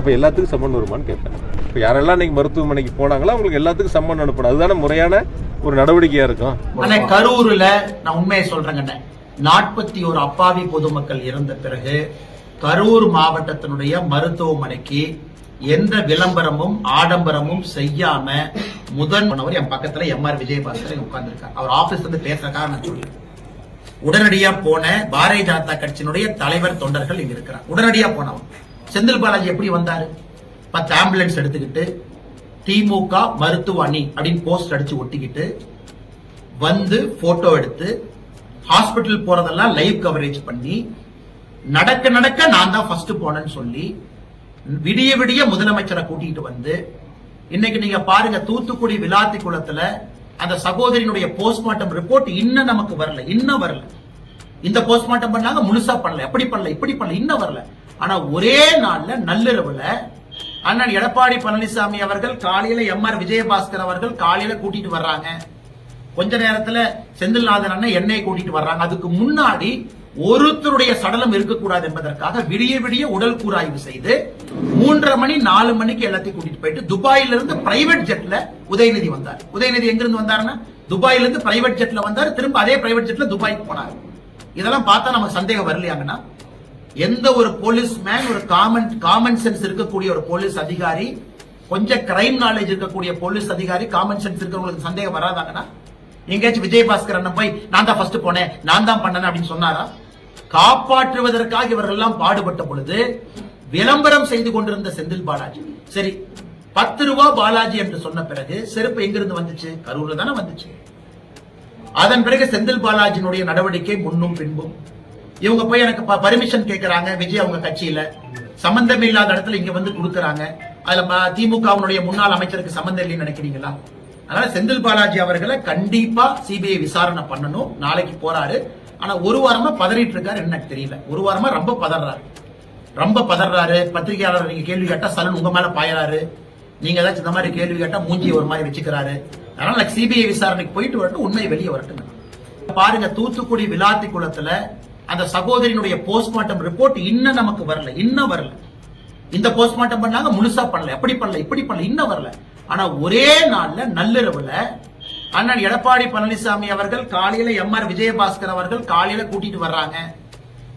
அப்போ எல்லாத்துக்கும் சம்மன் வருமானு கேட்பேன். இப்போ யாரெல்லாம் இன்னைக்கு மருத்துவமனைக்கு போனாங்களோ அவங்களுக்கு எல்லாத்துக்கும் சம்மன் அனுப்பணும். அதுதானே முறையான ஒரு நடவடிக்கையா இருக்கும். கரூர்ல நான் உண்மையை சொல்றேங்க, 41 அப்பாவி பொதுமக்கள் இறந்த பிறகு கரூர் மாவட்டத்தினுடைய மருத்துவமனைக்கு எந்த விளம்பரமும் ஆடம்பரமும் செய்யாம முதல்வர் என் பக்கத்துல எம்ஆர் விஜயபாஸ்கர் உட்கார்ந்துருக்கார். அவர் ஆபீஸ்ல இருந்து பேசுறதுக்காக நான் சொல்லி உடனடியா போன பாரதிய ஜனதா கட்சியினுடைய தலைவர் தொண்டர்கள் இங்க இருக்கிறார். உடனடியா போனவன் செந்தில் பாலாஜி எப்படி வந்தாரு? 10 ஆம்புலன்ஸ் எடுத்துக்கிட்டு திமுக மருத்துவ அணி அப்படின்னு போஸ்ட் அடிச்சு ஒட்டிக்கிட்டு வந்து போட்டோ எடுத்து ஹாஸ்பிட்டல் போறதெல்லாம் லைவ் கவரேஜ் பண்ணி நடக்க நடக்க நான் தான் ஃபர்ஸ்ட் போனேன்னு சொல்லி விடிய விடிய முதலமைச்சரை கூட்டிட்டு வந்து இன்னைக்கு நீங்க பாருங்க, தூத்துக்குடி விளாத்தி குளத்துல அந்த சகோதரியினுடைய போஸ்ட்மார்ட்டம் ரிப்போர்ட் இன்னும் நமக்கு வரல. இன்னும் வரல. இந்த போஸ்ட்மார்ட்டம் பண்ணாங்க, முழுசா பண்ணல, எப்படி பண்ணல, இப்படி பண்ணல, இன்னும் வரல. ஆனா ஒரே நாள்ல நள்ளிரவுல அண்ணன் எடப்பாடி பழனிசாமி அவர்கள் காலையில எம்ஆர் விஜயபாஸ்கர் அவர்கள் காலையில கூட்டிட்டு வர்றாங்க. கொஞ்ச நேரத்துல செந்தில்நாதன் அண்ணன் என்னை கூட்டிட்டு வர்றாங்க. அதுக்கு முன்னாடி ஒருத்தருடைய சடலம் இருக்கக்கூடாது என்பதற்காக விடிய விடிய உடல் கூராய்வு செய்து 3:30 மணி 4 மணிக்கு எல்லாத்தையும் கூட்டிட்டு போயிட்டு துபாயில இருந்து பிரைவேட் ஜெட்ல உதயநிதி வந்தார். உதயநிதி எங்க இருந்து வந்தாருன்னா துபாயில இருந்து பிரைவேட் ஜெட்ல வந்தார். திரும்ப அதே பிரைவேட் ஜெட்ல துபாய்க்கு போனார். இதெல்லாம் பார்த்தா நமக்கு சந்தேகம் வரலையாங்கன்னா, எந்த ஒரு போலீஸ் மேன், ஒரு காமன் சென்ஸ் இருக்கக்கூடிய ஒரு போலீஸ் அதிகாரி, கொஞ்சம் கிரைம் நாலேஜ் இருக்கக்கூடிய போலீஸ் அதிகாரி, காமன் சென்ஸ் இருக்கிறவங்களுக்கு சந்தேகம் வராதாங்கன்னா, எங்கேயாச்சும் விஜயபாஸ்கர் அண்ணன் போய் நான் தான் ஃபர்ஸ்ட் போனேன், நான் தான் பண்ணேன் அப்படின்னு சொன்னாரா? காப்பாற்றுவதற்காக இவர்கள் எல்லாம் பாடுபட்ட பொழுது விளம்பரம் செய்து கொண்டிருந்த செந்தில் பாலாஜி, சரி 10 ரூபாய் பாலாஜி என்று சொன்ன பிறகு செருப்பு எங்கிருந்து வந்துச்சு? கரூர்ல தானே வந்துச்சு. அதன் பிறகு செந்தில் பாலாஜியினுடைய நடவடிக்கை முன்னும் பின்பும். இவங்க போய் எனக்கு பர்மிஷன் கேட்கிறாங்க, விஜய் அவங்க கட்சியில சம்பந்தம் இல்லாத இடத்துல இங்க வந்து கொடுக்கறாங்க. அதுல திமுகவுடைய முன்னாள் அமைச்சருக்கு சம்பந்தம் இல்லைன்னு நினைக்கிறீங்களா? அதனால செந்தில் பாலாஜி அவர்களை கண்டிப்பா சிபிஐ விசாரணை பண்ணணும். நாளைக்கு போறாரு. ஆனா ஒரு வாரமா பதறிட்டு இருக்காரு. எனக்கு தெரியல, ஒரு வாரமா ரொம்ப பதறாரு. பத்திரிகையாளர் நீங்க கேள்வி கேட்டா சலன் உங்க மேல பாயறாரு. நீங்க ஏதாச்சும் இந்த மாதிரி கேள்வி கேட்டா மூஞ்சி ஒரு மாதிரி வச்சுக்கிறாரு. அதனால சிபிஐ விசாரணைக்கு போயிட்டு வரட்டும், உண்மை வெளியே வரட்டும். பாருங்க, தூத்துக்குடி விளாத்தி குளத்துல அந்த சகோதரியினுடைய போஸ்ட்மார்ட்டம் ரிப்போர்ட் இன்னும் நமக்கு வரல. இன்னும் வரல. இந்த போஸ்ட்மார்ட்டம் பண்ணாங்க, முழுசா பண்ணல, எப்படி பண்ணல, இப்படி பண்ணல, இன்னும் வரல. ஆனா ஒரே நாள்ல நள்ளிரவுல அண்ணன் எடப்பாடி பழனிசாமி அவர்கள் காலையில எம்ஆர் விஜயபாஸ்கர் அவர்கள் காலையில கூட்டிட்டு வர்றாங்க.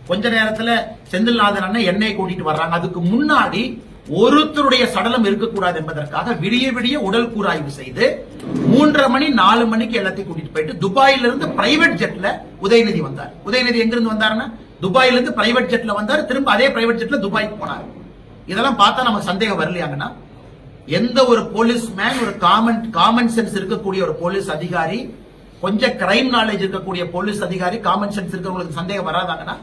கொஞ்ச நேரத்துல செந்தில்நாதன் அண்ணன் என்னை கூட்டிட்டு வர்றாங்க. அதுக்கு முன்னாடி ஒருத்தருடைய சடலம் இருக்கக்கூடாது என்பதற்காக விடிய விடிய உடல் கூராய்வு செய்து 3:30 மணி 4 மணிக்கு எல்லாத்தையும் கூட்டிட்டு போயிட்டு துபாயில இருந்து பிரைவேட் ஜெட்ல உதயநிதி வந்தார். உதயநிதி எங்க இருந்து வந்தாருன்னா துபாயில இருந்து பிரைவேட் ஜெட்ல வந்தார். திரும்ப அதே பிரைவேட் ஜெட்ல துபாய்க்கு போனார். இதெல்லாம் பார்த்தா நமக்கு சந்தேகம் வரலையாங்கன்னா, எந்த ஒரு போலீஸ் மேன், ஒரு காமன் சென்ஸ் இருக்கக்கூடிய ஒரு போலீஸ் அதிகாரி, கொஞ்சம் கிரைம் நாலேஜ் இருக்கக்கூடிய போலீஸ் அதிகாரி, காமன் சென்ஸ் இருக்கிறவங்களுக்கு சந்தேகம் வராதாங்கன்னா,